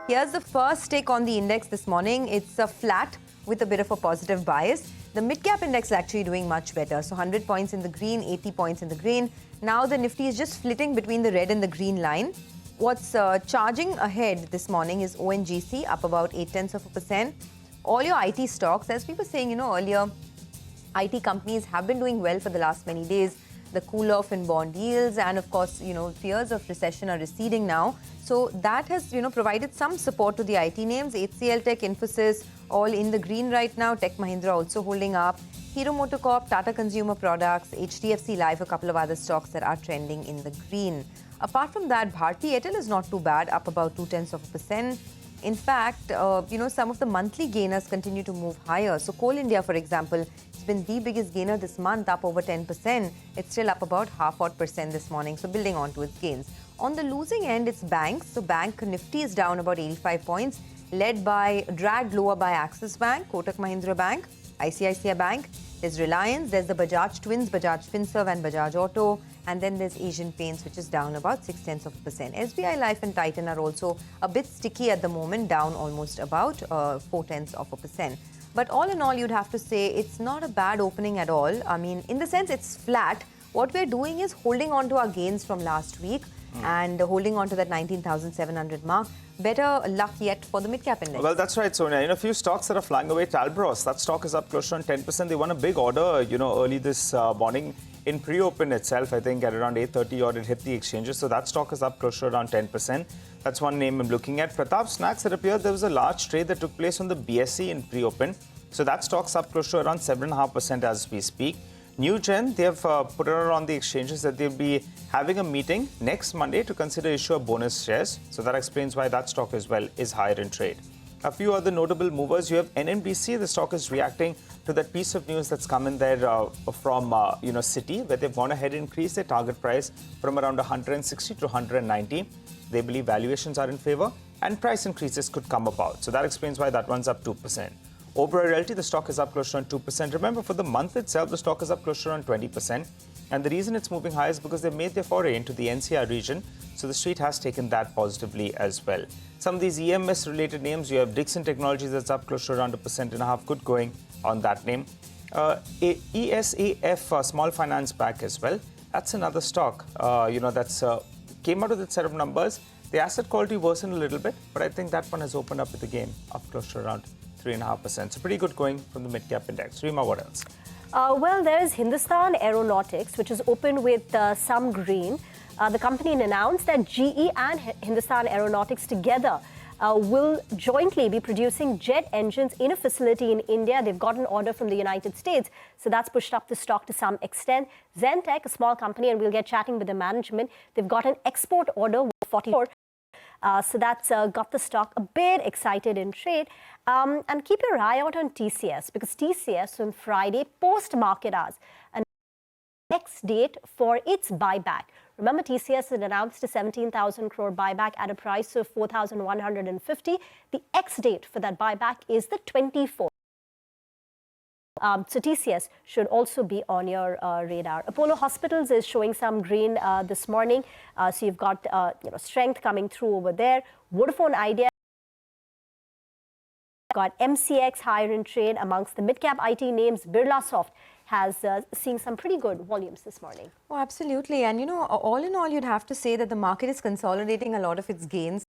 Here's the first take on the index this morning. It's a flat with a bit of a positive bias. The mid-cap index is actually doing much better. So 100 points in the green, 80 points in the green. Now the Nifty is just flitting between the red and the green line. What's charging ahead this morning is ONGC, up about 0.8%. All your IT stocks, as we were saying, earlier, IT companies have been doing well for the last many days. The cool-off in bond yields and, of course, fears of recession are receding now. So that has, provided some support to the IT names. HCL Tech, Infosys, all in the green right now. Kotak Mahindra also holding up. Hero MotoCorp, Tata Consumer Products, HDFC Life, a couple of other stocks that are trending in the green. Apart from that, Bharti Airtel is not too bad, up about 0.2%. In fact, some of the monthly gainers continue to move higher. So Coal India, for example, has been the biggest gainer this month, up over 10%. It's still up about 0.5% this morning, so building on to its gains. On the losing end, it's banks. So Bank Nifty is down about 85 points, dragged lower by Axis Bank, Kotak Mahindra Bank, ICICI Bank. There's Reliance, there's the Bajaj Twins, Bajaj Finserv and Bajaj Auto. And then there's Asian Paints, which is down about 0.6%. SBI Life and Titan are also a bit sticky at the moment, down almost about 0.4%. But all in all, you'd have to say it's not a bad opening at all. I mean, in the sense it's flat. What we're doing is holding on to our gains from last week and holding on to that 19,700 mark. Better luck yet for the mid-cap index. Well, that's right, Sonia. A few stocks that are flying away. Talbros, that stock is up close to 10%. They won a big order, early this morning. In pre-open itself, I think at around 8:30 odd, it hit the exchanges. So that stock is up close to around 10%. That's one name I'm looking at. Pratap Snacks, it appeared there was a large trade that took place on the BSE in pre-open. So that stock's up close to around 7.5% as we speak. Newgen, they have put it on the exchanges that they'll be having a meeting next Monday to consider issue of bonus shares. So that explains why that stock as well is higher in trade. A few other notable movers. You have NTPC. The stock is reacting to that piece of news that's come in there from Citi, where they've gone ahead and increased their target price from around 160 to 190. They believe valuations are in favor and price increases could come about. So that explains why that one's up 2%. Oberoi Realty, the stock is up close to around 2%. Remember, for the month itself, the stock is up close to around 20%. And the reason it's moving high is because they've made their foray into the NCR region. So the street has taken that positively as well. Some of these EMS-related names, you have Dixon Technologies that's up close to around 1.5%. Good going on that name. ESAF, Small Finance Bank as well. That's another stock, that's came out with its set of numbers. The asset quality worsened a little bit, but I think that one has opened up with the gain up close to around 3.5%. So pretty good going from the mid-cap index. Rima, what else? Well, there is Hindustan Aeronautics, which is open with some green. The company announced that GE and Hindustan Aeronautics together will jointly be producing jet engines in a facility in India. They've got an order from the United States, so that's pushed up the stock to some extent. Zentech, a small company, and we'll get chatting with the management, they've got an export order worth 44. So that's got the stock a bit excited in trade. And keep your eye out on TCS, because TCS on Friday, post-market hours, announced the next date for its buyback. Remember, TCS had announced a 17,000 crore buyback at a price of 4,150. The ex-date for that buyback is the 24th. So TCS should also be on your radar. Apollo Hospitals is showing some green this morning. So you've got strength coming through over there. Vodafone Idea got MCX higher in trade amongst the mid-cap IT names. Birlasoft has seen some pretty good volumes this morning. Oh, absolutely. And all in all, you'd have to say that the market is consolidating a lot of its gains.